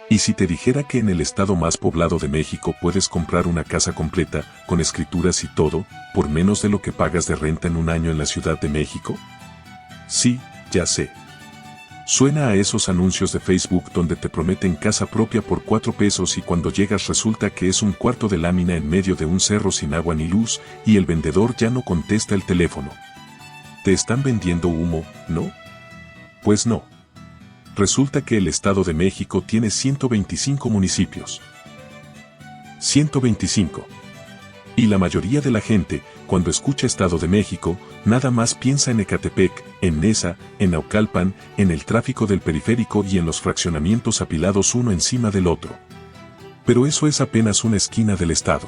¿Y si te dijera que en el estado más poblado de México puedes comprar una casa completa, con escrituras y todo, por menos de lo que pagas de renta en un año en la Ciudad de México? Sí, ya sé. Suena a esos anuncios de Facebook donde te prometen casa propia por 4 pesos y cuando llegas resulta que es un cuarto de lámina en medio de un cerro sin agua ni luz y el vendedor ya no contesta el teléfono. ¿Te están vendiendo humo, no? Pues no. Resulta que el Estado de México tiene 125 municipios. 125. Y la mayoría de la gente, cuando escucha Estado de México, nada más piensa en Ecatepec, en Nesa, en Naucalpan, en el tráfico del periférico y en los fraccionamientos apilados uno encima del otro. Pero eso es apenas una esquina del Estado.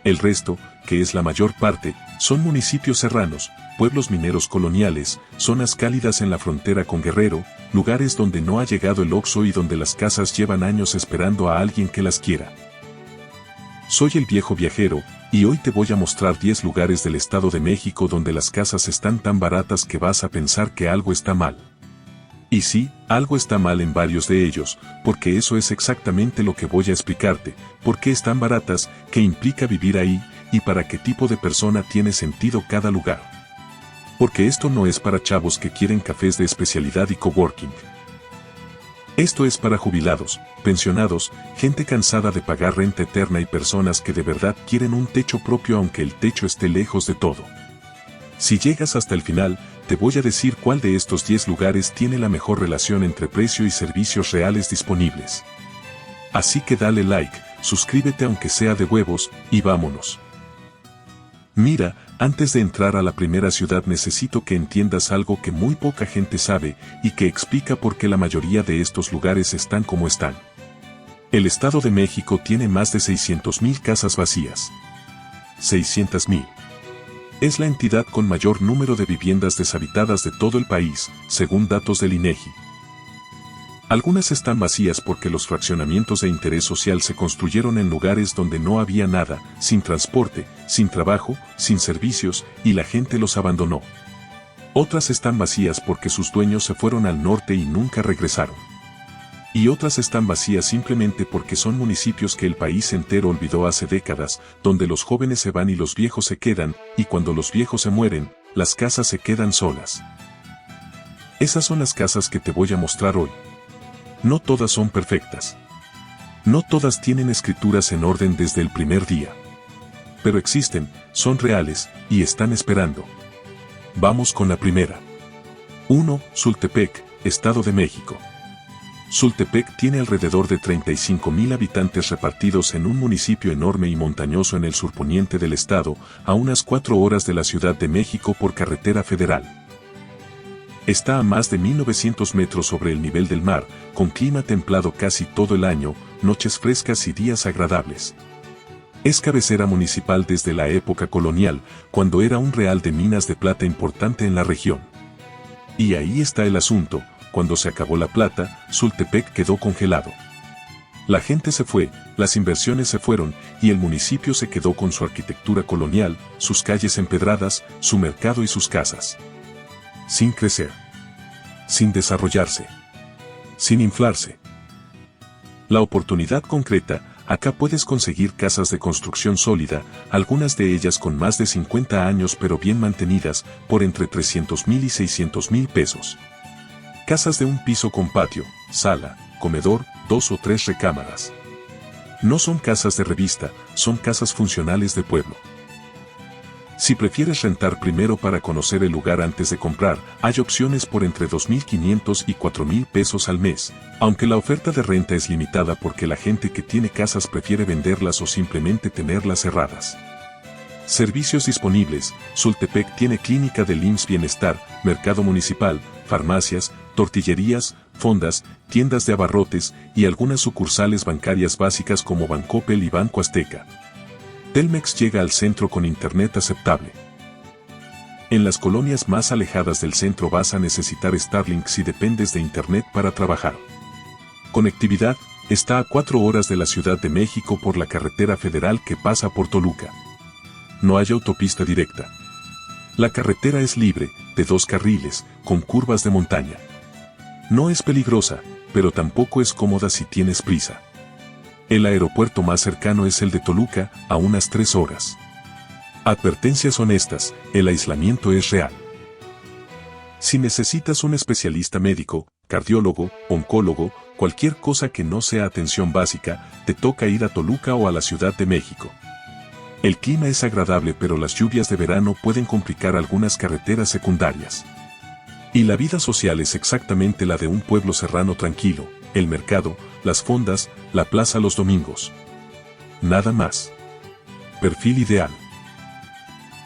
El resto, que es la mayor parte, son municipios serranos, pueblos mineros coloniales, zonas cálidas en la frontera con Guerrero, lugares donde no ha llegado el Oxxo y donde las casas llevan años esperando a alguien que las quiera. Soy el viejo viajero, y hoy te voy a mostrar 10 lugares del Estado de México donde las casas están tan baratas que vas a pensar que algo está mal. Y sí, algo está mal en varios de ellos, porque eso es exactamente lo que voy a explicarte, por qué están baratas, qué implica vivir ahí, y para qué tipo de persona tiene sentido cada lugar. Porque esto no es para chavos que quieren cafés de especialidad y coworking. Esto es para jubilados, pensionados, gente cansada de pagar renta eterna y personas que de verdad quieren un techo propio aunque el techo esté lejos de todo. Si llegas hasta el final, te voy a decir cuál de estos 10 lugares tiene la mejor relación entre precio y servicios reales disponibles. Así que dale like, suscríbete aunque sea de huevos, y vámonos. Mira, antes de entrar a la primera ciudad necesito que entiendas algo que muy poca gente sabe y que explica por qué la mayoría de estos lugares están como están. El Estado de México tiene más de 600,000 casas vacías. 600,000. Es la entidad con mayor número de viviendas deshabitadas de todo el país, según datos del INEGI. Algunas están vacías porque los fraccionamientos de interés social se construyeron en lugares donde no había nada, sin transporte, sin trabajo, sin servicios, y la gente los abandonó. Otras están vacías porque sus dueños se fueron al norte y nunca regresaron. Y otras están vacías simplemente porque son municipios que el país entero olvidó hace décadas, donde los jóvenes se van y los viejos se quedan, y cuando los viejos se mueren, las casas se quedan solas. Esas son las casas que te voy a mostrar hoy. No todas son perfectas. No todas tienen escrituras en orden desde el primer día. Pero existen, son reales, y están esperando. Vamos con la primera. 1. Sultepec, Estado de México. Sultepec tiene alrededor de 35,000 habitantes repartidos en un municipio enorme y montañoso en el surponiente del estado, a unas 4 horas de la Ciudad de México por carretera federal. Está a más de 1900 metros sobre el nivel del mar, con clima templado casi todo el año, noches frescas y días agradables. Es cabecera municipal desde la época colonial, cuando era un real de minas de plata importante en la región. Y ahí está el asunto. Cuando se acabó la plata, Sultepec quedó congelado. La gente se fue, las inversiones se fueron, y el municipio se quedó con su arquitectura colonial, sus calles empedradas, su mercado y sus casas. Sin crecer. Sin desarrollarse. Sin inflarse. La oportunidad concreta, acá puedes conseguir casas de construcción sólida, algunas de ellas con más de 50 años pero bien mantenidas, por entre 300,000 y 600,000 pesos. Casas de un piso con patio, sala, comedor, 2 o 3 recámaras. No son casas de revista, son casas funcionales de pueblo. Si prefieres rentar primero para conocer el lugar antes de comprar, hay opciones por entre 2,500 y 4,000 pesos al mes, aunque la oferta de renta es limitada porque la gente que tiene casas prefiere venderlas o simplemente tenerlas cerradas. Servicios disponibles. Sultepec tiene clínica del IMSS Bienestar, mercado municipal, farmacias, tortillerías, fondas, tiendas de abarrotes y algunas sucursales bancarias básicas como Bancoppel y Banco Azteca. Telmex llega al centro con internet aceptable. En las colonias más alejadas del centro vas a necesitar Starlink si dependes de internet para trabajar. Conectividad. Está a 4 horas de la Ciudad de México por la carretera federal que pasa por Toluca. No hay autopista directa. La carretera es libre, de 2 carriles, con curvas de montaña. No es peligrosa, pero tampoco es cómoda si tienes prisa. El aeropuerto más cercano es el de Toluca, a unas 3 horas. Advertencias honestas, el aislamiento es real. Si necesitas un especialista médico, cardiólogo, oncólogo, cualquier cosa que no sea atención básica, te toca ir a Toluca o a la Ciudad de México. El clima es agradable, pero las lluvias de verano pueden complicar algunas carreteras secundarias. Y la vida social es exactamente la de un pueblo serrano tranquilo, el mercado, las fondas, la plaza los domingos. Nada más. Perfil ideal.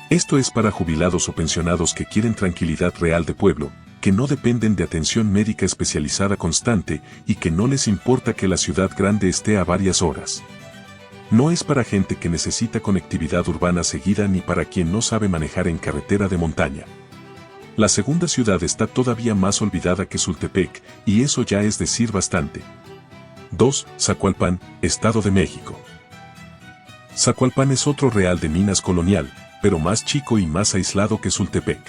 Esto es para jubilados o pensionados que quieren tranquilidad real de pueblo, que no dependen de atención médica especializada constante y que no les importa que la ciudad grande esté a varias horas. No es para gente que necesita conectividad urbana seguida ni para quien no sabe manejar en carretera de montaña. La segunda ciudad está todavía más olvidada que Sultepec, y eso ya es decir bastante. 2. Zacualpan, Estado de México. Zacualpan es otro real de minas colonial, pero más chico y más aislado que Sultepec.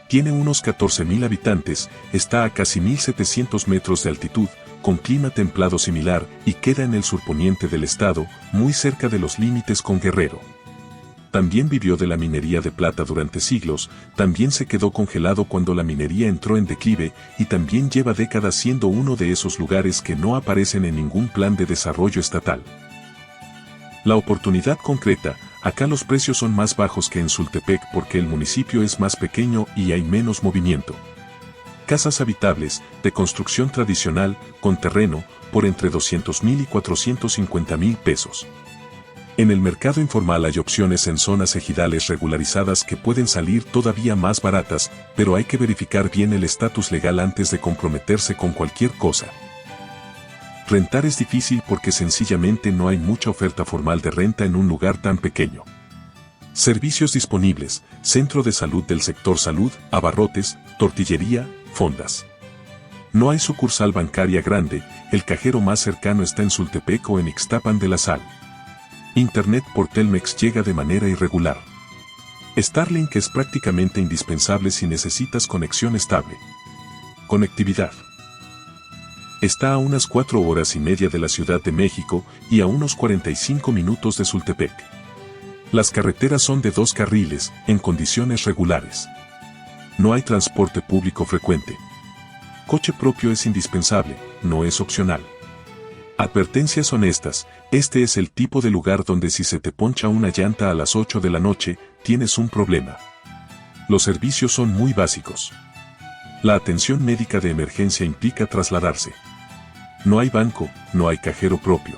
Tiene unos 14,000 habitantes, está a casi 1,700 metros de altitud, con clima templado similar, y queda en el surponiente del estado, muy cerca de los límites con Guerrero. También vivió de la minería de plata durante siglos, también se quedó congelado cuando la minería entró en declive, y también lleva décadas siendo uno de esos lugares que no aparecen en ningún plan de desarrollo estatal. La oportunidad concreta, acá los precios son más bajos que en Sultepec porque el municipio es más pequeño y hay menos movimiento. Casas habitables, de construcción tradicional, con terreno, por entre 200,000 y 450,000 pesos. En el mercado informal hay opciones en zonas ejidales regularizadas que pueden salir todavía más baratas, pero hay que verificar bien el estatus legal antes de comprometerse con cualquier cosa. Rentar es difícil porque sencillamente no hay mucha oferta formal de renta en un lugar tan pequeño. Servicios disponibles, centro de salud del sector salud, abarrotes, tortillería, fondas. No hay sucursal bancaria grande, el cajero más cercano está en Sultepec o en Ixtapan de la Sal. Internet por Telmex llega de manera irregular. Starlink es prácticamente indispensable si necesitas conexión estable. Conectividad. Está a unas 4 horas y media de la Ciudad de México y a unos 45 minutos de Sultepec. Las carreteras son de 2 carriles, en condiciones regulares. No hay transporte público frecuente. Coche propio es indispensable, no es opcional. Advertencias honestas, este es el tipo de lugar donde si se te poncha una llanta a las 8 de la noche, tienes un problema. Los servicios son muy básicos. La atención médica de emergencia implica trasladarse. No hay banco, no hay cajero propio.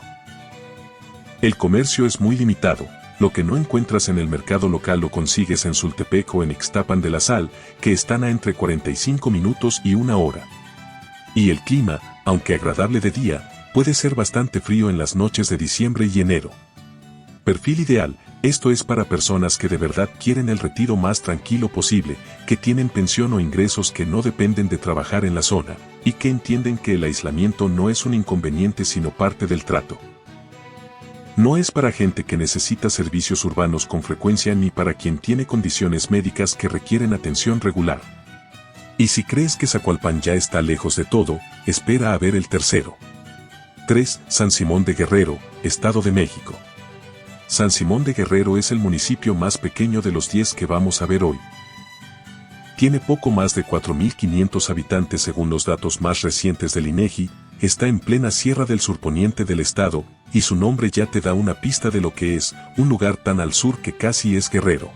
El comercio es muy limitado, lo que no encuentras en el mercado local lo consigues en Sultepec o en Ixtapan de la Sal, que están a entre 45 minutos y 1 hora. Y el clima, aunque agradable de día, puede ser bastante frío en las noches de diciembre y enero. Perfil ideal, esto es para personas que de verdad quieren el retiro más tranquilo posible, que tienen pensión o ingresos que no dependen de trabajar en la zona, y que entienden que el aislamiento no es un inconveniente sino parte del trato. No es para gente que necesita servicios urbanos con frecuencia ni para quien tiene condiciones médicas que requieren atención regular. Y si crees que Zacualpan ya está lejos de todo, espera a ver el tercero. 3. San Simón de Guerrero, Estado de México. San Simón de Guerrero es el municipio más pequeño de los 10 que vamos a ver hoy. Tiene poco más de 4,500 habitantes según los datos más recientes del INEGI, está en plena sierra del surponiente del estado, y su nombre ya te da una pista de lo que es, un lugar tan al sur que casi es Guerrero.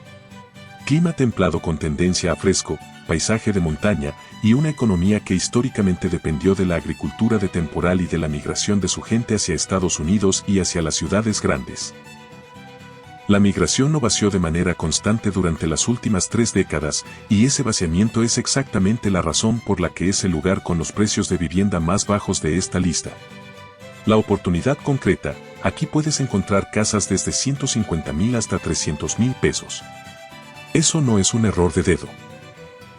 Clima templado con tendencia a fresco, paisaje de montaña, y una economía que históricamente dependió de la agricultura de temporal y de la migración de su gente hacia Estados Unidos y hacia las ciudades grandes. La migración no vació de manera constante durante las últimas 3 décadas, y ese vaciamiento es exactamente la razón por la que es el lugar con los precios de vivienda más bajos de esta lista. La oportunidad concreta, aquí puedes encontrar casas desde 150,000 hasta 300,000 pesos. Eso no es un error de dedo.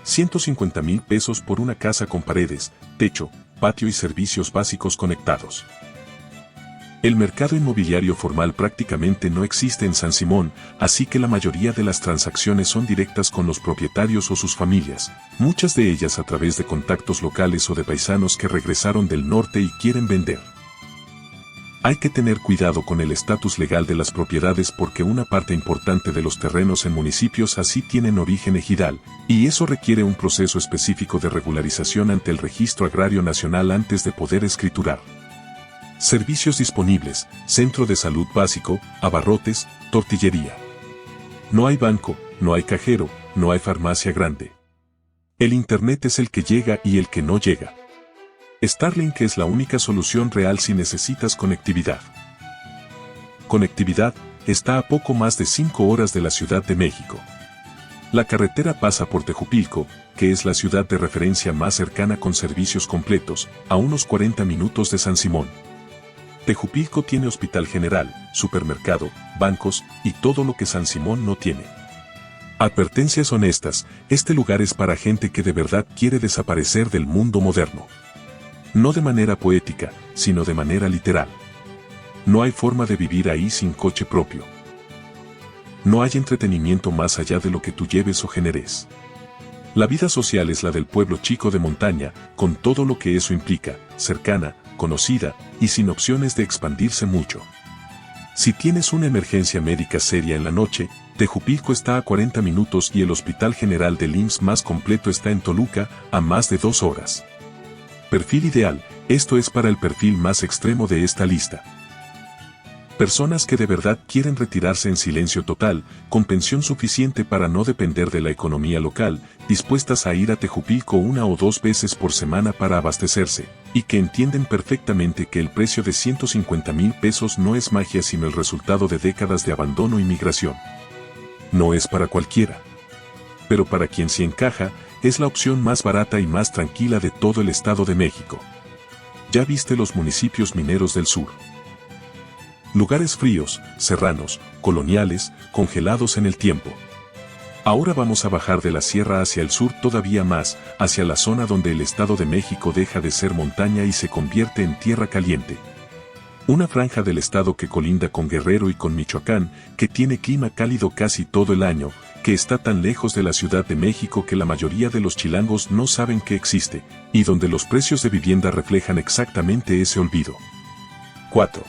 150,000 pesos por una casa con paredes, techo, patio y servicios básicos conectados. El mercado inmobiliario formal prácticamente no existe en San Simón, así que la mayoría de las transacciones son directas con los propietarios o sus familias, muchas de ellas a través de contactos locales o de paisanos que regresaron del norte y quieren vender. Hay que tener cuidado con el estatus legal de las propiedades porque una parte importante de los terrenos en municipios así tienen origen ejidal, y eso requiere un proceso específico de regularización ante el Registro Agrario Nacional antes de poder escriturar. Servicios disponibles, centro de salud básico, abarrotes, tortillería. No hay banco, no hay cajero, no hay farmacia grande. El Internet es el que llega y el que no llega. Starlink es la única solución real si necesitas conectividad. Conectividad está a poco más de 5 horas de la Ciudad de México. La carretera pasa por Tejupilco, que es la ciudad de referencia más cercana con servicios completos, a unos 40 minutos de San Simón. Tejupilco tiene hospital general, supermercado, bancos y todo lo que San Simón no tiene. Advertencias honestas, este lugar es para gente que de verdad quiere desaparecer del mundo moderno. No de manera poética, sino de manera literal. No hay forma de vivir ahí sin coche propio. No hay entretenimiento más allá de lo que tú lleves o generes. La vida social es la del pueblo chico de montaña, con todo lo que eso implica, cercana, conocida y sin opciones de expandirse mucho. Si tienes una emergencia médica seria en la noche, Tejupilco está a 40 minutos y el Hospital General del IMSS más completo está en Toluca, a más de 2 horas. Perfil ideal, esto es para el perfil más extremo de esta lista. Personas que de verdad quieren retirarse en silencio total, con pensión suficiente para no depender de la economía local, dispuestas a ir a Tejupilco 1 o 2 veces por semana para abastecerse, y que entienden perfectamente que el precio de 150,000 pesos no es magia sino el resultado de décadas de abandono y migración. No es para cualquiera. Pero para quien sí encaja, es la opción más barata y más tranquila de todo el Estado de México. Ya viste los municipios mineros del sur. Lugares fríos, serranos, coloniales, congelados en el tiempo. Ahora vamos a bajar de la sierra hacia el sur todavía más, hacia la zona donde el Estado de México deja de ser montaña y se convierte en tierra caliente. Una franja del estado que colinda con Guerrero y con Michoacán, que tiene clima cálido casi todo el año, que está tan lejos de la Ciudad de México que la mayoría de los chilangos no saben que existe, y donde los precios de vivienda reflejan exactamente ese olvido. 4.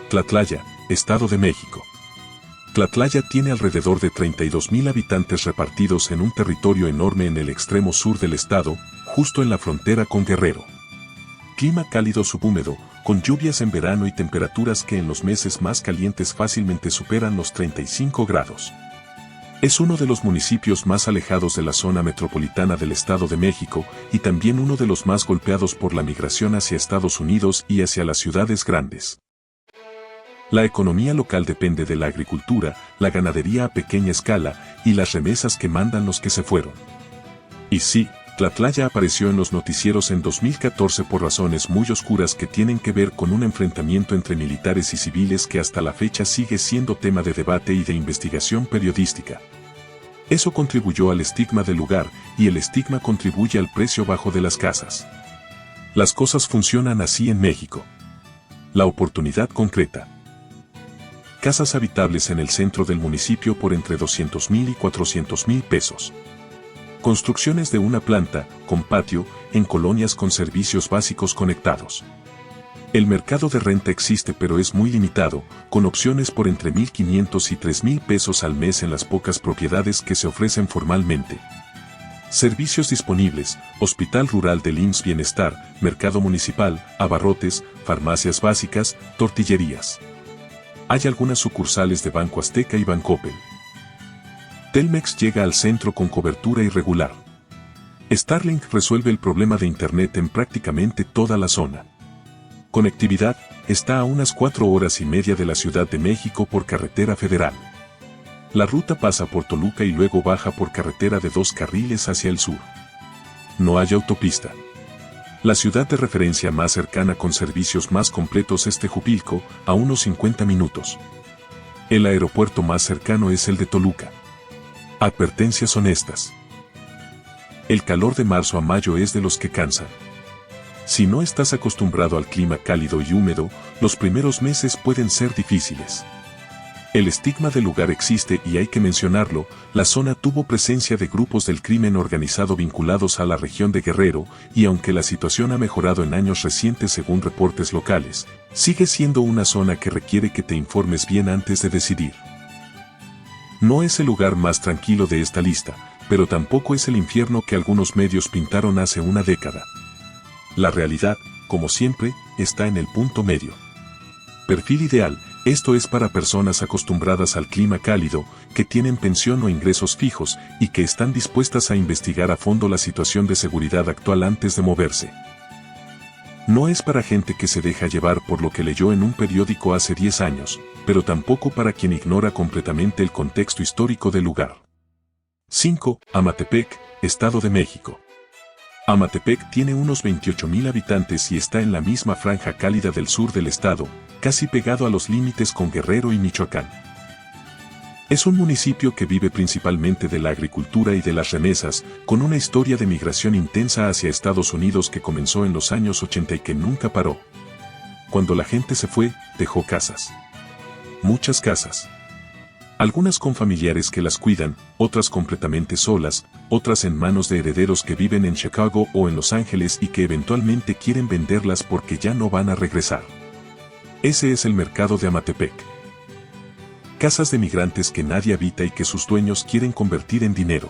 Tlatlaya, Estado de México. Tlatlaya tiene alrededor de 32,000 habitantes repartidos en un territorio enorme en el extremo sur del estado, justo en la frontera con Guerrero. Clima cálido subhúmedo, con lluvias en verano y temperaturas que en los meses más calientes fácilmente superan los 35 grados. Es uno de los municipios más alejados de la zona metropolitana del Estado de México y también uno de los más golpeados por la migración hacia Estados Unidos y hacia las ciudades grandes. La economía local depende de la agricultura, la ganadería a pequeña escala y las remesas que mandan los que se fueron. Y sí, Tlatlaya apareció en los noticieros en 2014 por razones muy oscuras que tienen que ver con un enfrentamiento entre militares y civiles que hasta la fecha sigue siendo tema de debate y de investigación periodística. Eso contribuyó al estigma del lugar y el estigma contribuye al precio bajo de las casas. Las cosas funcionan así en México. La oportunidad concreta. Casas habitables en el centro del municipio por entre 200,000 y 400,000 pesos. Construcciones de una planta, con patio, en colonias con servicios básicos conectados. El mercado de renta existe pero es muy limitado, con opciones por entre 1,500 y 3,000 pesos al mes en las pocas propiedades que se ofrecen formalmente. Servicios disponibles, Hospital Rural del IMSS Bienestar, Mercado Municipal, abarrotes, farmacias básicas, tortillerías. Hay algunas sucursales de Banco Azteca y Bancoppel. Telmex llega al centro con cobertura irregular. Starlink resuelve el problema de Internet en prácticamente toda la zona. Conectividad, está a unas 4 horas y media de la Ciudad de México por carretera federal. La ruta pasa por Toluca y luego baja por carretera de 2 carriles hacia el sur. No hay autopista. La ciudad de referencia más cercana con servicios más completos es Tejupilco, a unos 50 minutos. El aeropuerto más cercano es el de Toluca. Advertencias honestas. El calor de marzo a mayo es de los que cansan. Si no estás acostumbrado al clima cálido y húmedo, los primeros meses pueden ser difíciles. El estigma del lugar existe y hay que mencionarlo, la zona tuvo presencia de grupos del crimen organizado vinculados a la región de Guerrero, y aunque la situación ha mejorado en años recientes según reportes locales, sigue siendo una zona que requiere que te informes bien antes de decidir. No es el lugar más tranquilo de esta lista, pero tampoco es el infierno que algunos medios pintaron hace una década. La realidad, como siempre, está en el punto medio. Perfil ideal. Esto es para personas acostumbradas al clima cálido, que tienen pensión o ingresos fijos y que están dispuestas a investigar a fondo la situación de seguridad actual antes de moverse. No es para gente que se deja llevar por lo que leyó en un periódico hace 10 años, pero tampoco para quien ignora completamente el contexto histórico del lugar. 5. Amatepec, Estado de México. Amatepec tiene unos 28,000 habitantes y está en la misma franja cálida del sur del estado, casi pegado a los límites con Guerrero y Michoacán. Es un municipio que vive principalmente de la agricultura y de las remesas, con una historia de migración intensa hacia Estados Unidos que comenzó en los años 80 y que nunca paró. Cuando la gente se fue, dejó casas. Muchas casas. Algunas con familiares que las cuidan, otras completamente solas, otras en manos de herederos que viven en Chicago o en Los Ángeles y que eventualmente quieren venderlas porque ya no van a regresar. Ese es el mercado de Amatepec. Casas de migrantes que nadie habita y que sus dueños quieren convertir en dinero.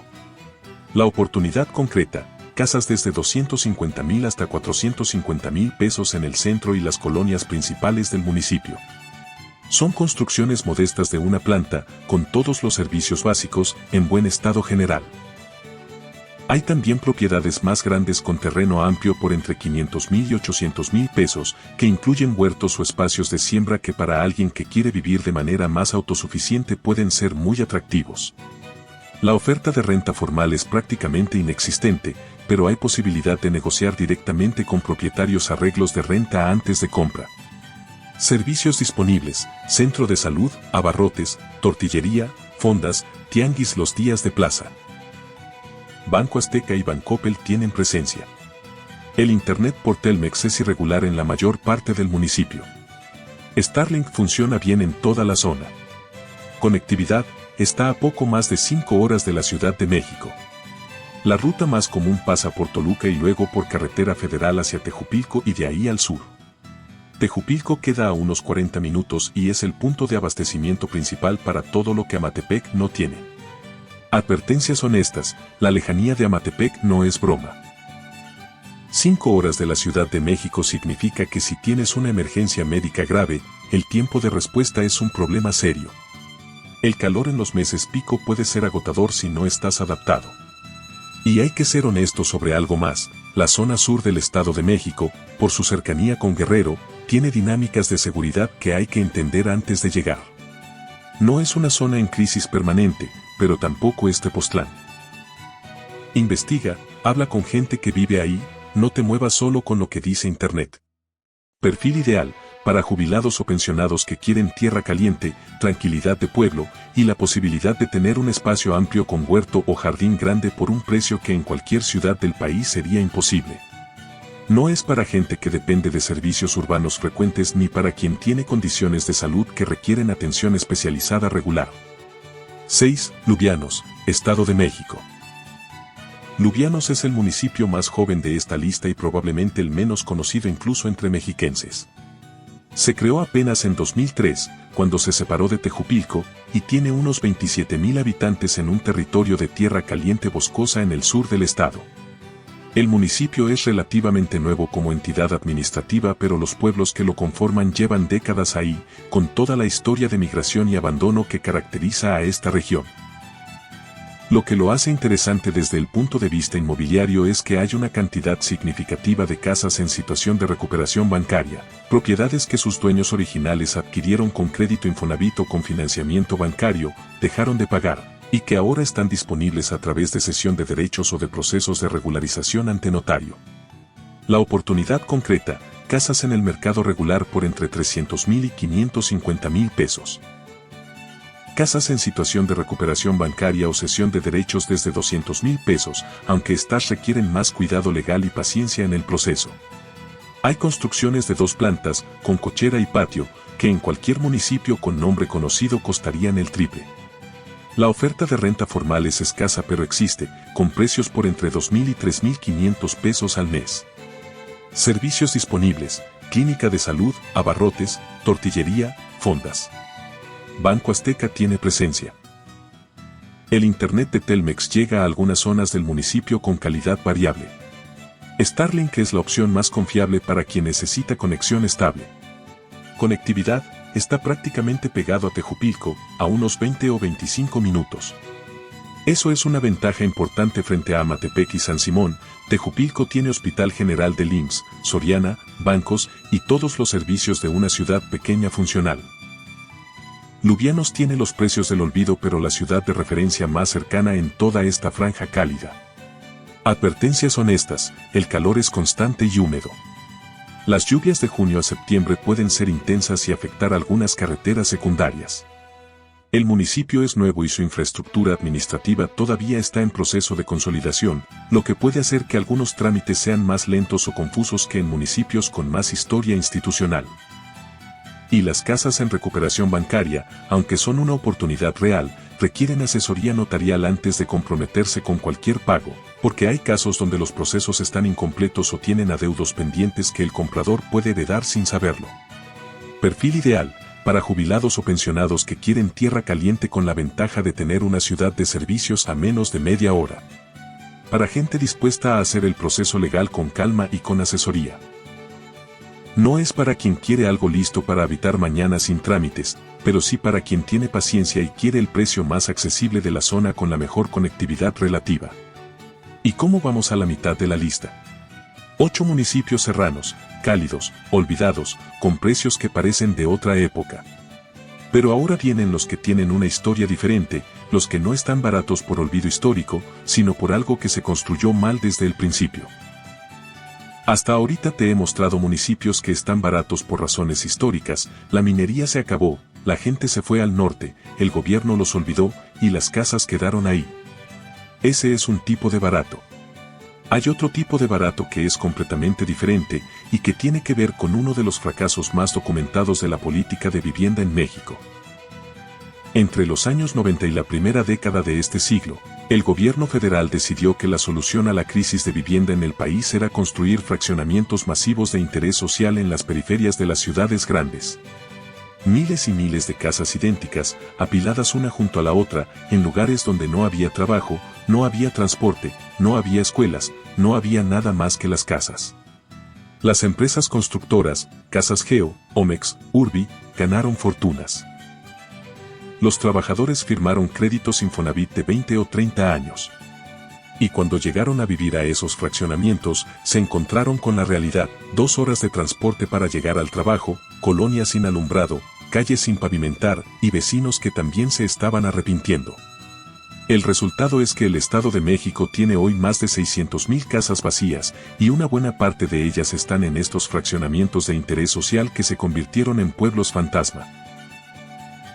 La oportunidad concreta, casas desde 250,000 hasta 450,000 pesos en el centro y las colonias principales del municipio. Son construcciones modestas de una planta, con todos los servicios básicos, en buen estado general. Hay también propiedades más grandes con terreno amplio por entre 500,000 y 800,000 pesos, que incluyen huertos o espacios de siembra que para alguien que quiere vivir de manera más autosuficiente pueden ser muy atractivos. La oferta de renta formal es prácticamente inexistente, pero hay posibilidad de negociar directamente con propietarios arreglos de renta antes de compra. Servicios disponibles, centro de salud, abarrotes, tortillería, fondas, tianguis los días de plaza. Banco Azteca y Bancoppel tienen presencia. El internet por Telmex es irregular en la mayor parte del municipio. Starlink funciona bien en toda la zona. Conectividad, está a poco más de 5 horas de la Ciudad de México. La ruta más común pasa por Toluca y luego por carretera federal hacia Tejupilco y de ahí al sur. Tejupilco queda a unos 40 minutos y es el punto de abastecimiento principal para todo lo que Amatepec no tiene. Advertencias honestas, la lejanía de Amatepec no es broma. 5 horas de la Ciudad de México significa que si tienes una emergencia médica grave, el tiempo de respuesta es un problema serio. El calor en los meses pico puede ser agotador si no estás adaptado. Y hay que ser honestos sobre algo más, la zona sur del Estado de México, por su cercanía con Guerrero, tiene dinámicas de seguridad que hay que entender antes de llegar. No es una zona en crisis permanente, pero tampoco es Tepoztlán. Investiga, habla con gente que vive ahí, no te muevas solo con lo que dice Internet. Perfil ideal, para jubilados o pensionados que quieren tierra caliente, tranquilidad de pueblo, y la posibilidad de tener un espacio amplio con huerto o jardín grande por un precio que en cualquier ciudad del país sería imposible. No es para gente que depende de servicios urbanos frecuentes ni para quien tiene condiciones de salud que requieren atención especializada regular. 6. Lubianos, Estado de México. Lubianos es el municipio más joven de esta lista y probablemente el menos conocido incluso entre mexiquenses. Se creó apenas en 2003, cuando se separó de Tejupilco, y tiene unos 27,000 habitantes en un territorio de tierra caliente boscosa en el sur del estado. El municipio es relativamente nuevo como entidad administrativa, pero los pueblos que lo conforman llevan décadas ahí, con toda la historia de migración y abandono que caracteriza a esta región. Lo que lo hace interesante desde el punto de vista inmobiliario es que hay una cantidad significativa de casas en situación de recuperación bancaria, propiedades que sus dueños originales adquirieron con crédito Infonavit o con financiamiento bancario, dejaron de pagar, y que ahora están disponibles a través de cesión de derechos o de procesos de regularización ante notario. La oportunidad concreta, casas en el mercado regular por entre 300,000 y 550,000 pesos. Casas en situación de recuperación bancaria o cesión de derechos desde 200,000 pesos, aunque estas requieren más cuidado legal y paciencia en el proceso. Hay construcciones de 2 plantas, con cochera y patio, que en cualquier municipio con nombre conocido costarían el triple. La oferta de renta formal es escasa pero existe, con precios por entre 2.000 y 3.500 pesos al mes. Servicios disponibles: clínica de salud, abarrotes, tortillería, fondas. Banco Azteca tiene presencia. El internet de Telmex llega a algunas zonas del municipio con calidad variable. Starlink es la opción más confiable para quien necesita conexión estable. Conectividad: está prácticamente pegado a Tejupilco, a unos 20 o 25 minutos. Eso es una ventaja importante frente a Amatepec y San Simón. Tejupilco tiene Hospital General del IMSS, Soriana, bancos y todos los servicios de una ciudad pequeña funcional. Lubianos tiene los precios del olvido, pero la ciudad de referencia más cercana en toda esta franja cálida. Advertencias honestas: el calor es constante y húmedo. Las lluvias de junio a septiembre pueden ser intensas y afectar algunas carreteras secundarias. El municipio es nuevo y su infraestructura administrativa todavía está en proceso de consolidación, lo que puede hacer que algunos trámites sean más lentos o confusos que en municipios con más historia institucional. Y las casas en recuperación bancaria, aunque son una oportunidad real, requieren asesoría notarial antes de comprometerse con cualquier pago, porque hay casos donde los procesos están incompletos o tienen adeudos pendientes que el comprador puede heredar sin saberlo. Perfil ideal: para jubilados o pensionados que quieren tierra caliente con la ventaja de tener una ciudad de servicios a menos de media hora. Para gente dispuesta a hacer el proceso legal con calma y con asesoría. No es para quien quiere algo listo para habitar mañana sin trámites, pero sí para quien tiene paciencia y quiere el precio más accesible de la zona con la mejor conectividad relativa. ¿Y cómo vamos a la mitad de la lista? 8 municipios serranos, cálidos, olvidados, con precios que parecen de otra época. Pero ahora vienen los que tienen una historia diferente, los que no están baratos por olvido histórico, sino por algo que se construyó mal desde el principio. Hasta ahorita te he mostrado municipios que están baratos por razones históricas: la minería se acabó, la gente se fue al norte, el gobierno los olvidó y las casas quedaron ahí. Ese es un tipo de barato. Hay otro tipo de barato que es completamente diferente y que tiene que ver con uno de los fracasos más documentados de la política de vivienda en México. Entre los años 90 y la primera década de este siglo, el gobierno federal decidió que la solución a la crisis de vivienda en el país era construir fraccionamientos masivos de interés social en las periferias de las ciudades grandes. Miles y miles de casas idénticas, apiladas una junto a la otra, en lugares donde no había trabajo, no había transporte, no había escuelas, no había nada más que las casas. Las empresas constructoras, Casas Geo, Omex, Urbi, ganaron fortunas. Los trabajadores firmaron créditos Infonavit de 20 o 30 años. Y cuando llegaron a vivir a esos fraccionamientos, se encontraron con la realidad: 2 horas de transporte para llegar al trabajo, colonias sin alumbrado, calles sin pavimentar y vecinos que también se estaban arrepintiendo. El resultado es que el Estado de México tiene hoy más de 600,000 casas vacías, y una buena parte de ellas están en estos fraccionamientos de interés social que se convirtieron en pueblos fantasma.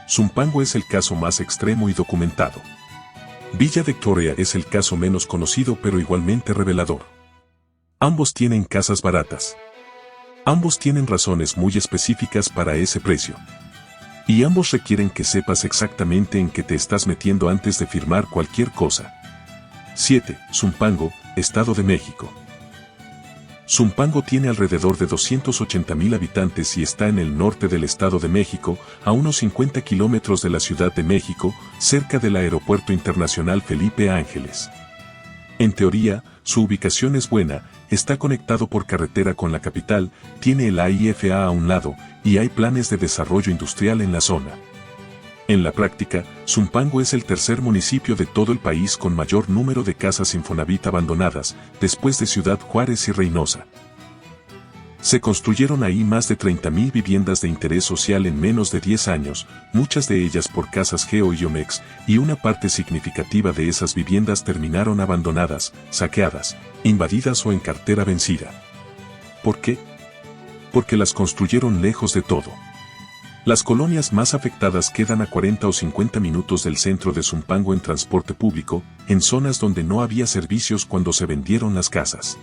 Zumpango es el caso más extremo y documentado. Villa Victoria es el caso menos conocido pero igualmente revelador. Ambos tienen casas baratas. Ambos tienen razones muy específicas para ese precio. Y ambos requieren que sepas exactamente en qué te estás metiendo antes de firmar cualquier cosa. 7. Zumpango, Estado de México. Zumpango tiene alrededor de 280,000 habitantes y está en el norte del Estado de México, a unos 50 kilómetros de la Ciudad de México, cerca del Aeropuerto Internacional Felipe Ángeles. En teoría, su ubicación es buena, está conectado por carretera con la capital, tiene el AIFA a un lado, y hay planes de desarrollo industrial en la zona. En la práctica, Zumpango es el tercer municipio de todo el país con mayor número de casas Infonavit abandonadas, después de Ciudad Juárez y Reynosa. Se construyeron ahí más de 30,000 viviendas de interés social en menos de 10 años, muchas de ellas por Casas Geo y Omex, y una parte significativa de esas viviendas terminaron abandonadas, saqueadas, invadidas o en cartera vencida. ¿Por qué? Porque las construyeron lejos de todo. Las colonias más afectadas quedan a 40 o 50 minutos del centro de Zumpango en transporte público, en zonas donde no había servicios cuando se vendieron las casas.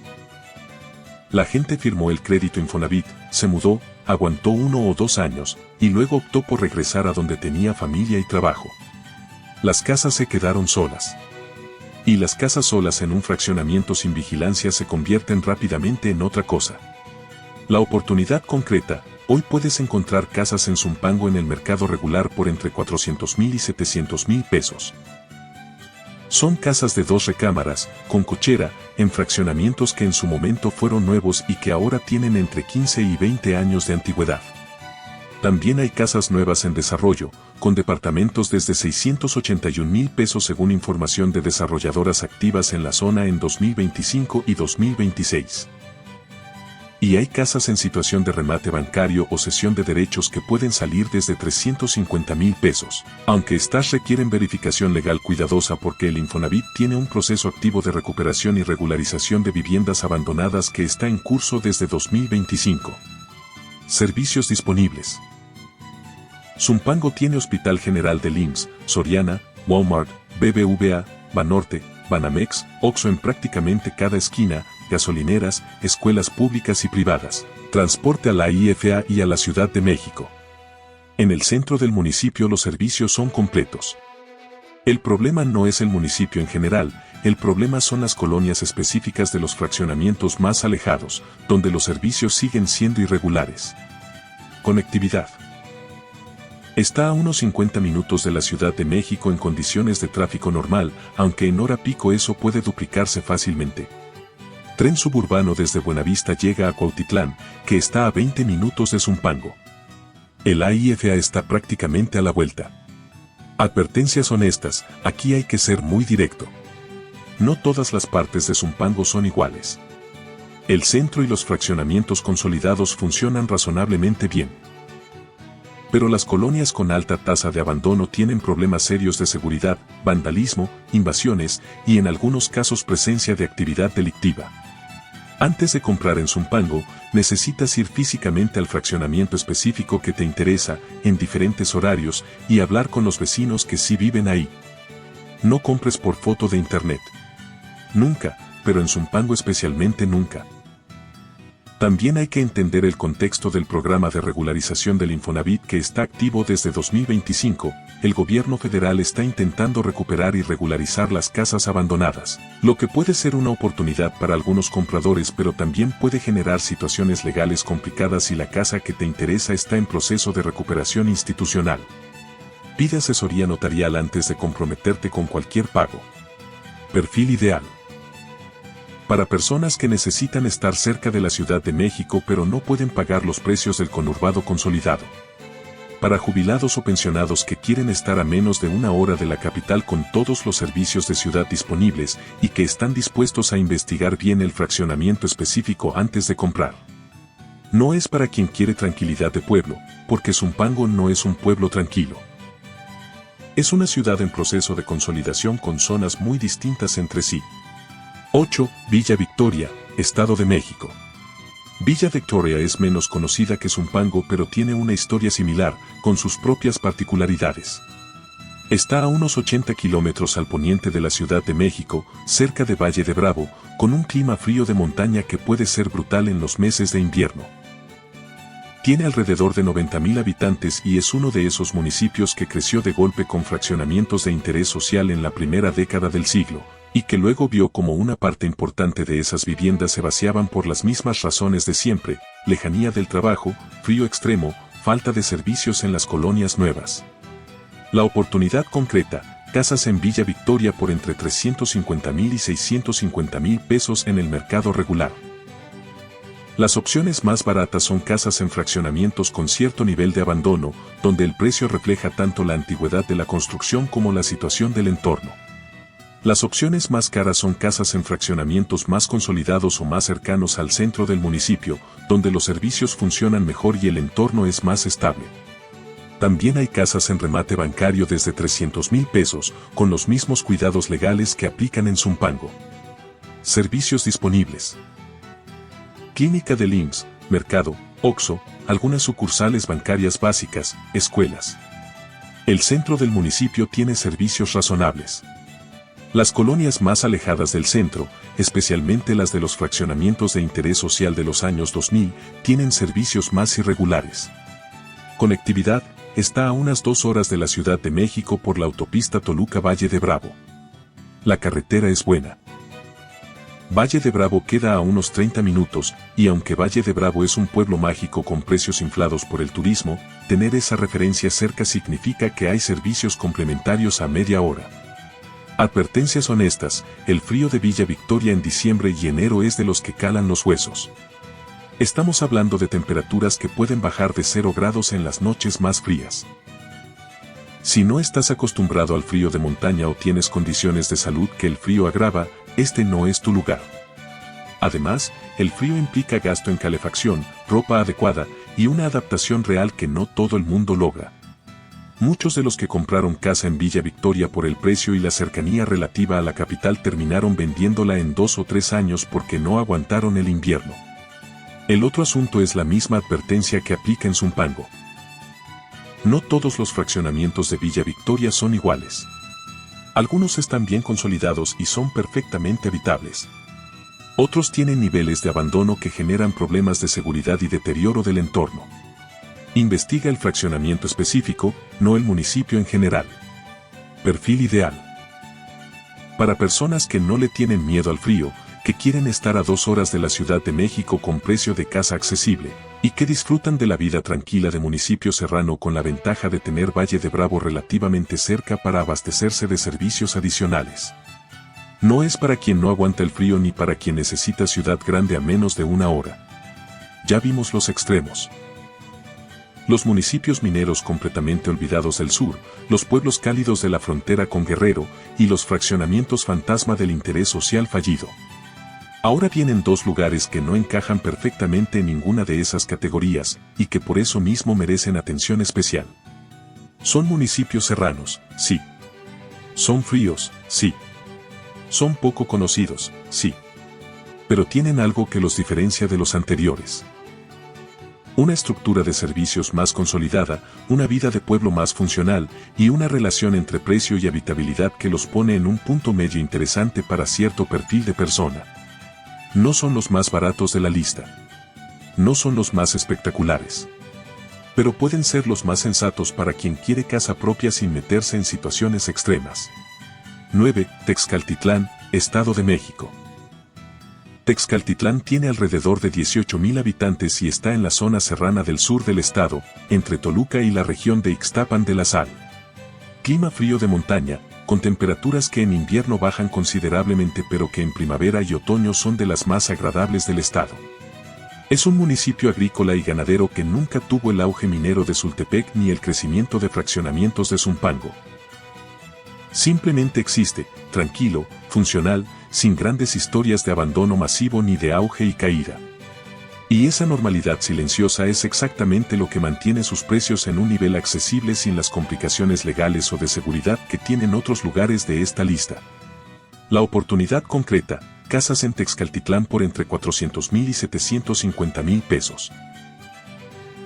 La gente firmó el crédito Infonavit, se mudó, aguantó 1 o 2 años, y luego optó por regresar a donde tenía familia y trabajo. Las casas se quedaron solas. Y las casas solas en un fraccionamiento sin vigilancia se convierten rápidamente en otra cosa. La oportunidad concreta: hoy puedes encontrar casas en Zumpango en el mercado regular por entre 400,000 y 700,000 pesos. Son casas de 2 recámaras, con cochera, en fraccionamientos que en su momento fueron nuevos y que ahora tienen entre 15 y 20 años de antigüedad. También hay casas nuevas en desarrollo, con departamentos desde 681,000 pesos según información de desarrolladoras activas en la zona en 2025 y 2026. Y hay casas en situación de remate bancario o cesión de derechos que pueden salir desde 350,000 pesos, aunque estas requieren verificación legal cuidadosa porque el Infonavit tiene un proceso activo de recuperación y regularización de viviendas abandonadas que está en curso desde 2025. Servicios disponibles. Zumpango tiene Hospital General del IMSS, Soriana, Walmart, BBVA, Banorte, Banamex, Oxxo en prácticamente cada esquina, gasolineras, escuelas públicas y privadas, transporte a la IFA y a la Ciudad de México. En el centro del municipio los servicios son completos. El problema no es el municipio en general, el problema son las colonias específicas de los fraccionamientos más alejados, donde los servicios siguen siendo irregulares. Conectividad. Está a unos 50 minutos de la Ciudad de México en condiciones de tráfico normal, aunque en hora pico eso puede duplicarse fácilmente. Tren suburbano desde Buenavista llega a Cuautitlán, que está a 20 minutos de Zumpango. El AIFA está prácticamente a la vuelta. Advertencias honestas: aquí hay que ser muy directo. No todas las partes de Zumpango son iguales. El centro y los fraccionamientos consolidados funcionan razonablemente bien. Pero las colonias con alta tasa de abandono tienen problemas serios de seguridad, vandalismo, invasiones y en algunos casos presencia de actividad delictiva. Antes de comprar en Zumpango, necesitas ir físicamente al fraccionamiento específico que te interesa, en diferentes horarios, y hablar con los vecinos que sí viven ahí. No compres por foto de internet. Nunca, pero en Zumpango especialmente nunca. También hay que entender el contexto del programa de regularización del Infonavit que está activo desde 2025. El gobierno federal está intentando recuperar y regularizar las casas abandonadas, lo que puede ser una oportunidad para algunos compradores, pero también puede generar situaciones legales complicadas si la casa que te interesa está en proceso de recuperación institucional. Pide asesoría notarial antes de comprometerte con cualquier pago. Perfil ideal. Para personas que necesitan estar cerca de la Ciudad de México pero no pueden pagar los precios del conurbado consolidado. Para jubilados o pensionados que quieren estar a menos de 1 hora de la capital con todos los servicios de ciudad disponibles y que están dispuestos a investigar bien el fraccionamiento específico antes de comprar. No es para quien quiere tranquilidad de pueblo, porque Zumpango no es un pueblo tranquilo. Es una ciudad en proceso de consolidación con zonas muy distintas entre sí. 8. Villa Victoria, Estado de México. Villa Victoria es menos conocida que Zumpango pero tiene una historia similar, con sus propias particularidades. Está a unos 80 kilómetros al poniente de la Ciudad de México, cerca de Valle de Bravo, con un clima frío de montaña que puede ser brutal en los meses de invierno. Tiene alrededor de 90,000 habitantes y es uno de esos municipios que creció de golpe con fraccionamientos de interés social en la primera década del siglo, y que luego vio como una parte importante de esas viviendas se vaciaban por las mismas razones de siempre: lejanía del trabajo, frío extremo, falta de servicios en las colonias nuevas. La oportunidad concreta: casas en Villa Victoria por entre 350,000 y 650,000 pesos en el mercado regular. Las opciones más baratas son casas en fraccionamientos con cierto nivel de abandono, donde el precio refleja tanto la antigüedad de la construcción como la situación del entorno. Las opciones más caras son casas en fraccionamientos más consolidados o más cercanos al centro del municipio, donde los servicios funcionan mejor y el entorno es más estable. También hay casas en remate bancario desde 300,000 pesos, con los mismos cuidados legales que aplican en Zumpango. Servicios disponibles: Clínica del IMSS, Mercado, Oxxo, algunas sucursales bancarias básicas, escuelas. El centro del municipio tiene servicios razonables. Las colonias más alejadas del centro, especialmente las de los fraccionamientos de interés social de los años 2000, tienen servicios más irregulares. Conectividad: está a unas 2 horas de la Ciudad de México por la autopista Toluca-Valle de Bravo. La carretera es buena. Valle de Bravo queda a unos 30 minutos, y aunque Valle de Bravo es un pueblo mágico con precios inflados por el turismo, tener esa referencia cerca significa que hay servicios complementarios a media hora. Advertencias honestas: el frío de Villa Victoria en diciembre y enero es de los que calan los huesos. Estamos hablando de temperaturas que pueden bajar de 0 grados en las noches más frías. Si no estás acostumbrado al frío de montaña o tienes condiciones de salud que el frío agrava, este no es tu lugar. Además, el frío implica gasto en calefacción, ropa adecuada y una adaptación real que no todo el mundo logra. Muchos de los que compraron casa en Villa Victoria por el precio y la cercanía relativa a la capital terminaron vendiéndola en 2 o 3 años porque no aguantaron el invierno. El otro asunto es la misma advertencia que aplica en Zumpango. No todos los fraccionamientos de Villa Victoria son iguales. Algunos están bien consolidados y son perfectamente habitables. Otros tienen niveles de abandono que generan problemas de seguridad y deterioro del entorno. Investiga el fraccionamiento específico, no el municipio en general. Perfil ideal: para personas que no le tienen miedo al frío, que quieren estar a 2 horas de la Ciudad de México con precio de casa accesible, y que disfrutan de la vida tranquila de municipio serrano con la ventaja de tener Valle de Bravo relativamente cerca para abastecerse de servicios adicionales. No es para quien no aguanta el frío ni para quien necesita ciudad grande a menos de 1 hora. Ya vimos los extremos. Los municipios mineros completamente olvidados del sur, los pueblos cálidos de la frontera con Guerrero, y los fraccionamientos fantasma del interés social fallido. Ahora vienen 2 lugares que no encajan perfectamente en ninguna de esas categorías, y que por eso mismo merecen atención especial. Son municipios serranos, sí. Son fríos, sí. Son poco conocidos, sí. Pero tienen algo que los diferencia de los anteriores. Una estructura de servicios más consolidada, una vida de pueblo más funcional, y una relación entre precio y habitabilidad que los pone en un punto medio interesante para cierto perfil de persona. No son los más baratos de la lista. No son los más espectaculares. Pero pueden ser los más sensatos para quien quiere casa propia sin meterse en situaciones extremas. 9. Texcaltitlán, Estado de México. Texcaltitlán tiene alrededor de 18,000 habitantes y está en la zona serrana del sur del estado, entre Toluca y la región de Ixtapan de la Sal. Clima frío de montaña, con temperaturas que en invierno bajan considerablemente pero que en primavera y otoño son de las más agradables del estado. Es un municipio agrícola y ganadero que nunca tuvo el auge minero de Sultepec ni el crecimiento de fraccionamientos de Zumpango. Simplemente existe, tranquilo, funcional, sin grandes historias de abandono masivo ni de auge y caída. Y esa normalidad silenciosa es exactamente lo que mantiene sus precios en un nivel accesible sin las complicaciones legales o de seguridad que tienen otros lugares de esta lista. La oportunidad concreta: casas en Texcaltitlán por entre 400,000 y 750,000 pesos.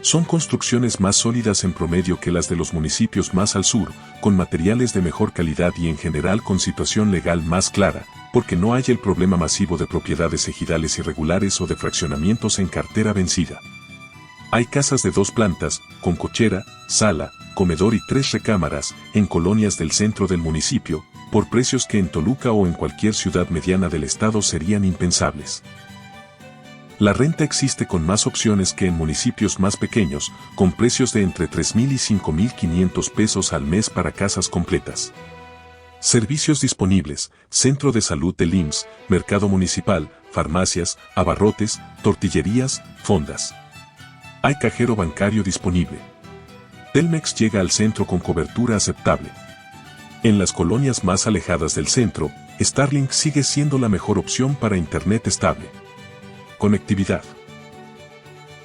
Son construcciones más sólidas en promedio que las de los municipios más al sur, con materiales de mejor calidad y en general con situación legal más clara, porque no hay el problema masivo de propiedades ejidales irregulares o de fraccionamientos en cartera vencida. Hay casas de 2 plantas, con cochera, sala, comedor y 3 recámaras, en colonias del centro del municipio, por precios que en Toluca o en cualquier ciudad mediana del estado serían impensables. La renta existe con más opciones que en municipios más pequeños, con precios de entre 3,000 y 5,500 pesos al mes para casas completas. Servicios disponibles: Centro de Salud del IMSS, Mercado Municipal, farmacias, abarrotes, tortillerías, fondas. Hay cajero bancario disponible. Telmex llega al centro con cobertura aceptable. En las colonias más alejadas del centro, Starlink sigue siendo la mejor opción para internet estable. Conectividad.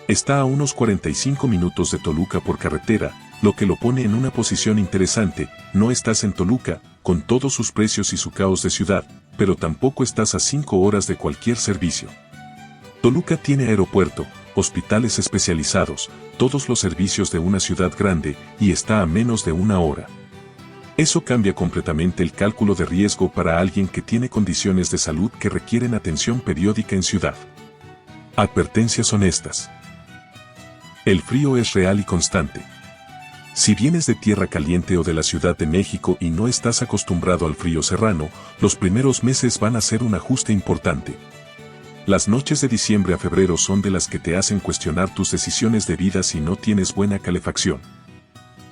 Está a unos 45 minutos de Toluca por carretera, lo que lo pone en una posición interesante. No estás en Toluca, con todos sus precios y su caos de ciudad, pero tampoco estás a 5 horas de cualquier servicio. Toluca tiene aeropuerto, hospitales especializados, todos los servicios de una ciudad grande, y está a menos de 1 hora. Eso cambia completamente el cálculo de riesgo para alguien que tiene condiciones de salud que requieren atención periódica en ciudad. Advertencias honestas. El frío es real y constante. Si vienes de tierra caliente o de la Ciudad de México y no estás acostumbrado al frío serrano, los primeros meses van a ser un ajuste importante. Las noches de diciembre a febrero son de las que te hacen cuestionar tus decisiones de vida si no tienes buena calefacción.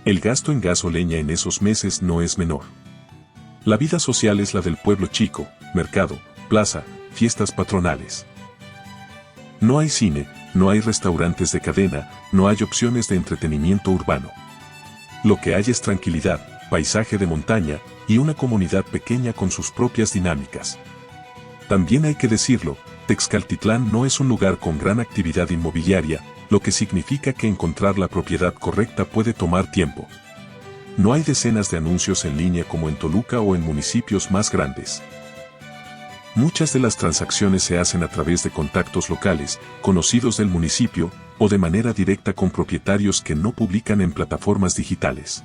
El gasto en gas o leña en esos meses no es menor. La vida social es la del pueblo chico, mercado, plaza, fiestas patronales. No hay cine, no hay restaurantes de cadena, no hay opciones de entretenimiento urbano. Lo que hay es tranquilidad, paisaje de montaña y una comunidad pequeña con sus propias dinámicas. También hay que decirlo, Texcaltitlán no es un lugar con gran actividad inmobiliaria, lo que significa que encontrar la propiedad correcta puede tomar tiempo. No hay decenas de anuncios en línea como en Toluca o en municipios más grandes. Muchas de las transacciones se hacen a través de contactos locales, conocidos del municipio, o de manera directa con propietarios que no publican en plataformas digitales.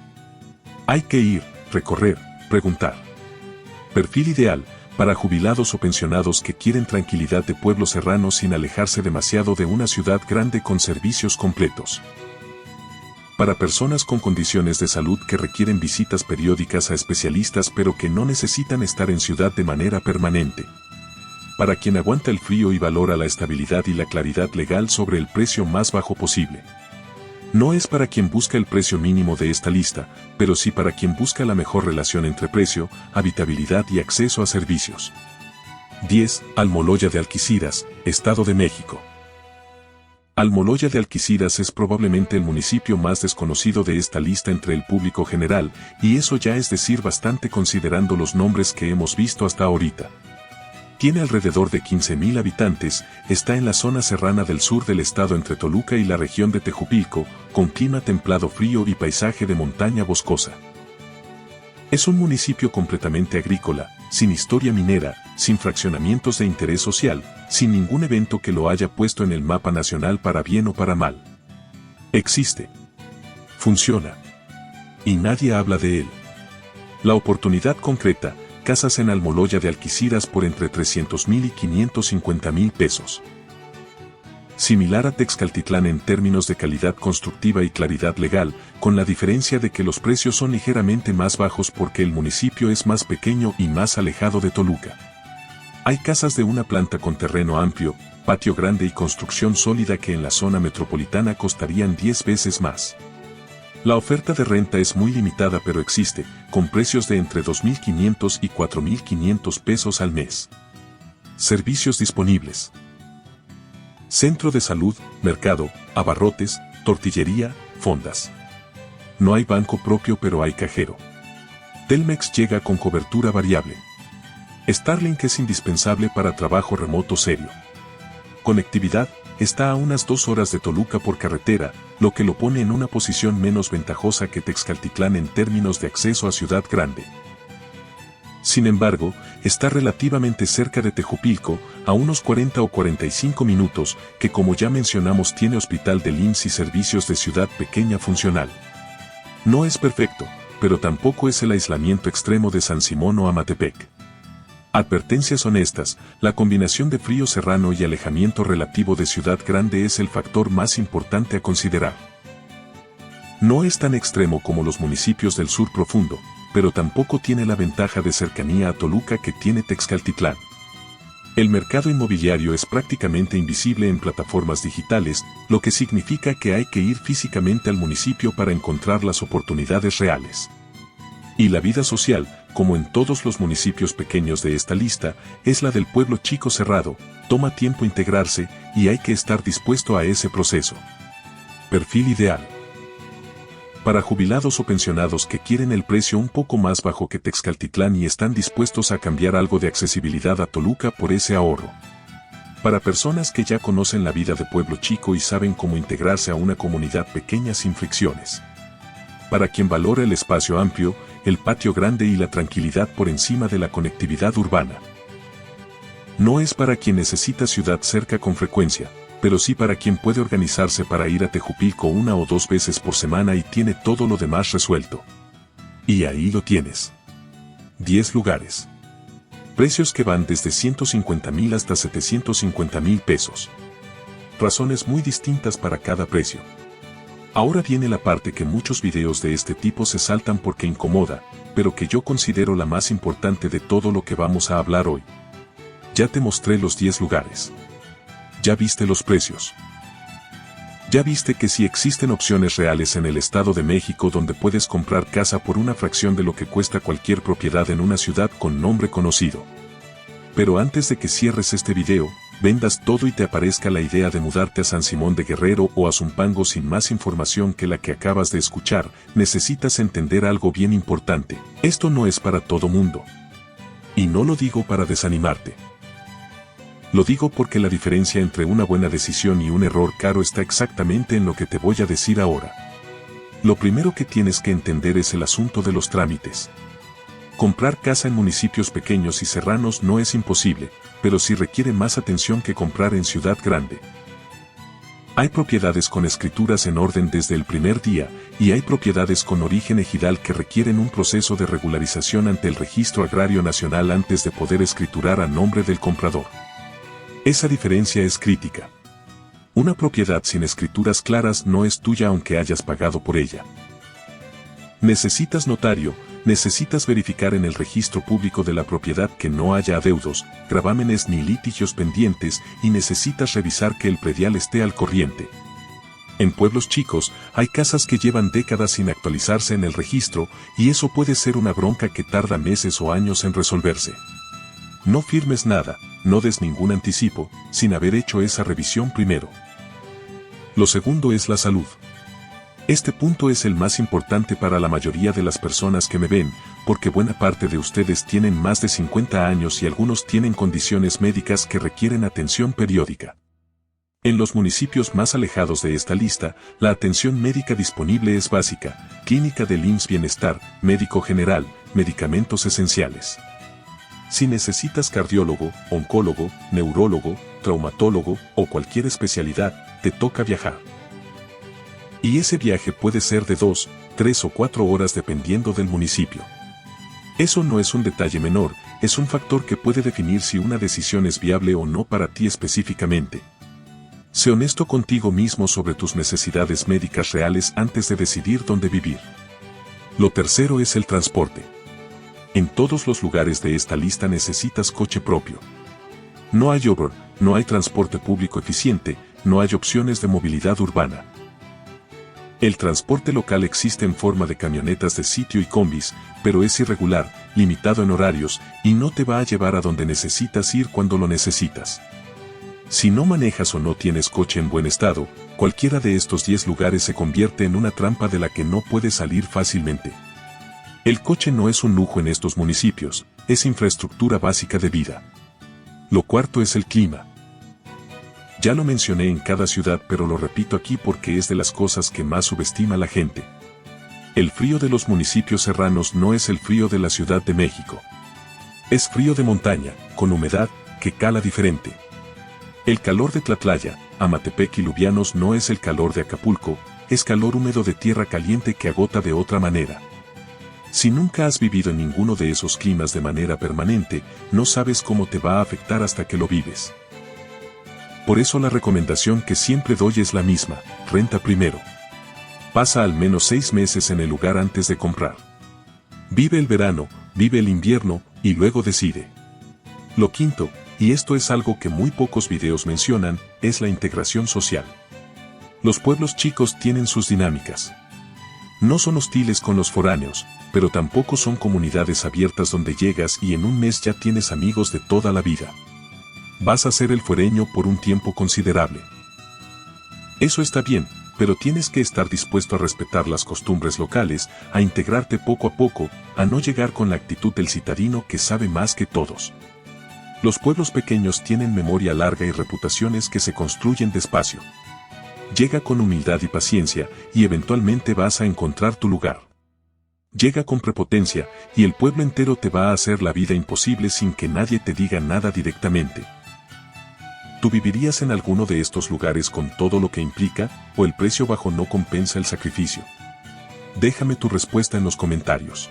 Hay que ir, recorrer, preguntar. Perfil ideal, para jubilados o pensionados que quieren tranquilidad de pueblo serrano sin alejarse demasiado de una ciudad grande con servicios completos. Para personas con condiciones de salud que requieren visitas periódicas a especialistas pero que no necesitan estar en ciudad de manera permanente. Para quien aguanta el frío y valora la estabilidad y la claridad legal sobre el precio más bajo posible. No es para quien busca el precio mínimo de esta lista, pero sí para quien busca la mejor relación entre precio, habitabilidad y acceso a servicios. 10. Almoloya de Alquiciras, Estado de México. Almoloya de Alquiciras es probablemente el municipio más desconocido de esta lista entre el público general, y eso ya es decir bastante considerando los nombres que hemos visto hasta ahorita. Tiene alrededor de 15,000 habitantes, está en la zona serrana del sur del estado entre Toluca y la región de Tejupilco, con clima templado frío y paisaje de montaña boscosa. Es un municipio completamente agrícola, sin historia minera, sin fraccionamientos de interés social, sin ningún evento que lo haya puesto en el mapa nacional para bien o para mal. Existe. Funciona. Y nadie habla de él. La oportunidad concreta, casas en Almoloya de Alquiciras por entre 300,000 y 550,000 pesos. Similar a Texcaltitlán en términos de calidad constructiva y claridad legal, con la diferencia de que los precios son ligeramente más bajos porque el municipio es más pequeño y más alejado de Toluca. Hay casas de una planta con terreno amplio, patio grande y construcción sólida que en la zona metropolitana costarían 10 veces más. La oferta de renta es muy limitada pero existe, con precios de entre 2,500 y 4,500 pesos al mes. Servicios disponibles. Centro de salud, mercado, abarrotes, tortillería, fondas. No hay banco propio pero hay cajero. Telmex llega con cobertura variable. Starlink es indispensable para trabajo remoto serio. Conectividad, está a unas 2 horas de Toluca por carretera, lo que lo pone en una posición menos ventajosa que Texcaltitlán en términos de acceso a ciudad grande. Sin embargo, está relativamente cerca de Tejupilco, a unos 40 o 45 minutos, que como ya mencionamos tiene hospital del IMSS y servicios de ciudad pequeña funcional. No es perfecto, pero tampoco es el aislamiento extremo de San Simón o Amatepec. Advertencias honestas, la combinación de frío serrano y alejamiento relativo de ciudad grande es el factor más importante a considerar. No es tan extremo como los municipios del sur profundo, pero tampoco tiene la ventaja de cercanía a Toluca que tiene Texcaltitlán. El mercado inmobiliario es prácticamente invisible en plataformas digitales, lo que significa que hay que ir físicamente al municipio para encontrar las oportunidades reales. Y la vida social, como en todos los municipios pequeños de esta lista, es la del pueblo chico cerrado, toma tiempo integrarse y hay que estar dispuesto a ese proceso. Perfil ideal. Para jubilados o pensionados que quieren el precio un poco más bajo que Texcaltitlán y están dispuestos a cambiar algo de accesibilidad a Toluca por ese ahorro. Para personas que ya conocen la vida de pueblo chico y saben cómo integrarse a una comunidad pequeña sin fricciones. Para quien valora el espacio amplio, el patio grande y la tranquilidad por encima de la conectividad urbana. No es para quien necesita ciudad cerca con frecuencia, pero sí para quien puede organizarse para ir a Tejupilco 1 o 2 veces por semana y tiene todo lo demás resuelto. Y ahí lo tienes. 10 lugares. Precios que van desde 150,000 hasta 750,000 pesos. Razones muy distintas para cada precio. Ahora viene la parte que muchos videos de este tipo se saltan porque incomoda, pero que yo considero la más importante de todo lo que vamos a hablar hoy. Ya te mostré los 10 lugares. Ya viste los precios. Ya viste que sí existen opciones reales en el Estado de México donde puedes comprar casa por una fracción de lo que cuesta cualquier propiedad en una ciudad con nombre conocido. Pero antes de que cierres este video, vendas todo y te aparezca la idea de mudarte a San Simón de Guerrero o a Zumpango sin más información que la que acabas de escuchar, necesitas entender algo bien importante. Esto no es para todo mundo. Y no lo digo para desanimarte. Lo digo porque la diferencia entre una buena decisión y un error caro está exactamente en lo que te voy a decir ahora. Lo primero que tienes que entender es el asunto de los trámites. Comprar casa en municipios pequeños y serranos no es imposible, pero sí requiere más atención que comprar en ciudad grande. Hay propiedades con escrituras en orden desde el primer día, y hay propiedades con origen ejidal que requieren un proceso de regularización ante el Registro Agrario Nacional antes de poder escriturar a nombre del comprador. Esa diferencia es crítica. Una propiedad sin escrituras claras no es tuya aunque hayas pagado por ella. Necesitas notario, necesitas verificar en el registro público de la propiedad que no haya adeudos, gravámenes ni litigios pendientes y necesitas revisar que el predial esté al corriente. En pueblos chicos, hay casas que llevan décadas sin actualizarse en el registro y eso puede ser una bronca que tarda meses o años en resolverse. No firmes nada, no des ningún anticipo, sin haber hecho esa revisión primero. Lo segundo es la salud. Este punto es el más importante para la mayoría de las personas que me ven, porque buena parte de ustedes tienen más de 50 años y algunos tienen condiciones médicas que requieren atención periódica. En los municipios más alejados de esta lista, la atención médica disponible es básica, clínica del IMSS Bienestar, médico general, medicamentos esenciales. Si necesitas cardiólogo, oncólogo, neurólogo, traumatólogo o cualquier especialidad, te toca viajar. Y ese viaje puede ser de 2, 3 o 4 horas dependiendo del municipio. Eso no es un detalle menor, es un factor que puede definir si una decisión es viable o no para ti específicamente. Sé honesto contigo mismo sobre tus necesidades médicas reales antes de decidir dónde vivir. Lo tercero es el transporte. En todos los lugares de esta lista necesitas coche propio. No hay Uber, no hay transporte público eficiente, no hay opciones de movilidad urbana. El transporte local existe en forma de camionetas de sitio y combis, pero es irregular, limitado en horarios, y no te va a llevar a donde necesitas ir cuando lo necesitas. Si no manejas o no tienes coche en buen estado, cualquiera de estos 10 lugares se convierte en una trampa de la que no puedes salir fácilmente. El coche no es un lujo en estos municipios, es infraestructura básica de vida. Lo cuarto es el clima. Ya lo mencioné en cada ciudad pero lo repito aquí porque es de las cosas que más subestima la gente. El frío de los municipios serranos no es el frío de la Ciudad de México. Es frío de montaña, con humedad, que cala diferente. El calor de Tlatlaya, Amatepec y Lubianos no es el calor de Acapulco, es calor húmedo de tierra caliente que agota de otra manera. Si nunca has vivido en ninguno de esos climas de manera permanente, no sabes cómo te va a afectar hasta que lo vives. Por eso la recomendación que siempre doy es la misma, renta primero. Pasa al menos 6 meses en el lugar antes de comprar. Vive el verano, vive el invierno, y luego decide. Lo quinto, y esto es algo que muy pocos videos mencionan, es la integración social. Los pueblos chicos tienen sus dinámicas. No son hostiles con los foráneos, pero tampoco son comunidades abiertas donde llegas y en un mes ya tienes amigos de toda la vida. Vas a ser el fuereño por un tiempo considerable. Eso está bien, pero tienes que estar dispuesto a respetar las costumbres locales, a integrarte poco a poco, a no llegar con la actitud del citadino que sabe más que todos. Los pueblos pequeños tienen memoria larga y reputaciones que se construyen despacio. Llega con humildad y paciencia, y eventualmente vas a encontrar tu lugar. Llega con prepotencia, y el pueblo entero te va a hacer la vida imposible sin que nadie te diga nada directamente. ¿Tú vivirías en alguno de estos lugares con todo lo que implica, o el precio bajo no compensa el sacrificio? Déjame tu respuesta en los comentarios.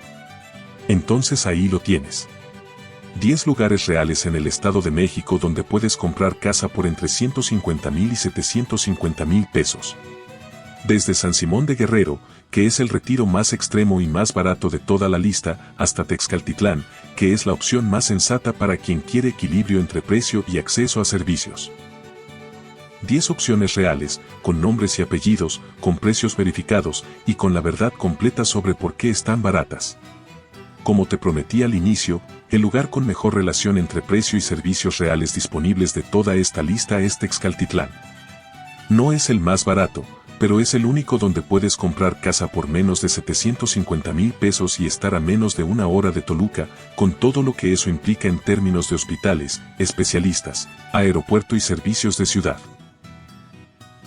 Entonces ahí lo tienes. 10 lugares reales en el Estado de México donde puedes comprar casa por entre 150,000 y 750,000 pesos. Desde San Simón de Guerrero, que es el retiro más extremo y más barato de toda la lista, hasta Texcaltitlán, que es la opción más sensata para quien quiere equilibrio entre precio y acceso a servicios. 10 opciones reales, con nombres y apellidos, con precios verificados y con la verdad completa sobre por qué están baratas. Como te prometí al inicio, el lugar con mejor relación entre precio y servicios reales disponibles de toda esta lista es Texcaltitlán. No es el más barato, pero es el único donde puedes comprar casa por menos de 750,000 pesos y estar a menos de una hora de Toluca, con todo lo que eso implica en términos de hospitales, especialistas, aeropuerto y servicios de ciudad.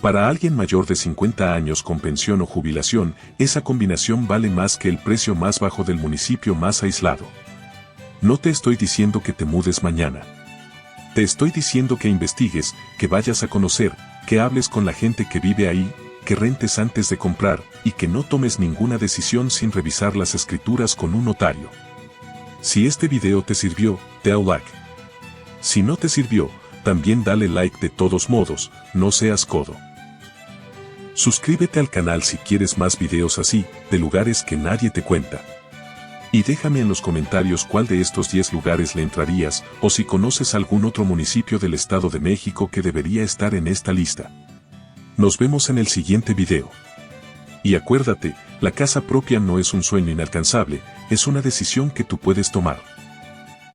Para alguien mayor de 50 años con pensión o jubilación, esa combinación vale más que el precio más bajo del municipio más aislado. No te estoy diciendo que te mudes mañana. Te estoy diciendo que investigues, que vayas a conocer, que hables con la gente que vive ahí, que rentes antes de comprar y que no tomes ninguna decisión sin revisar las escrituras con un notario. Si este video te sirvió, dale like. Si no te sirvió, también dale like de todos modos, no seas codo. Suscríbete al canal si quieres más videos así, de lugares que nadie te cuenta. Y déjame en los comentarios cuál de estos 10 lugares le entrarías, o si conoces algún otro municipio del Estado de México que debería estar en esta lista. Nos vemos en el siguiente video. Y acuérdate, la casa propia no es un sueño inalcanzable, es una decisión que tú puedes tomar.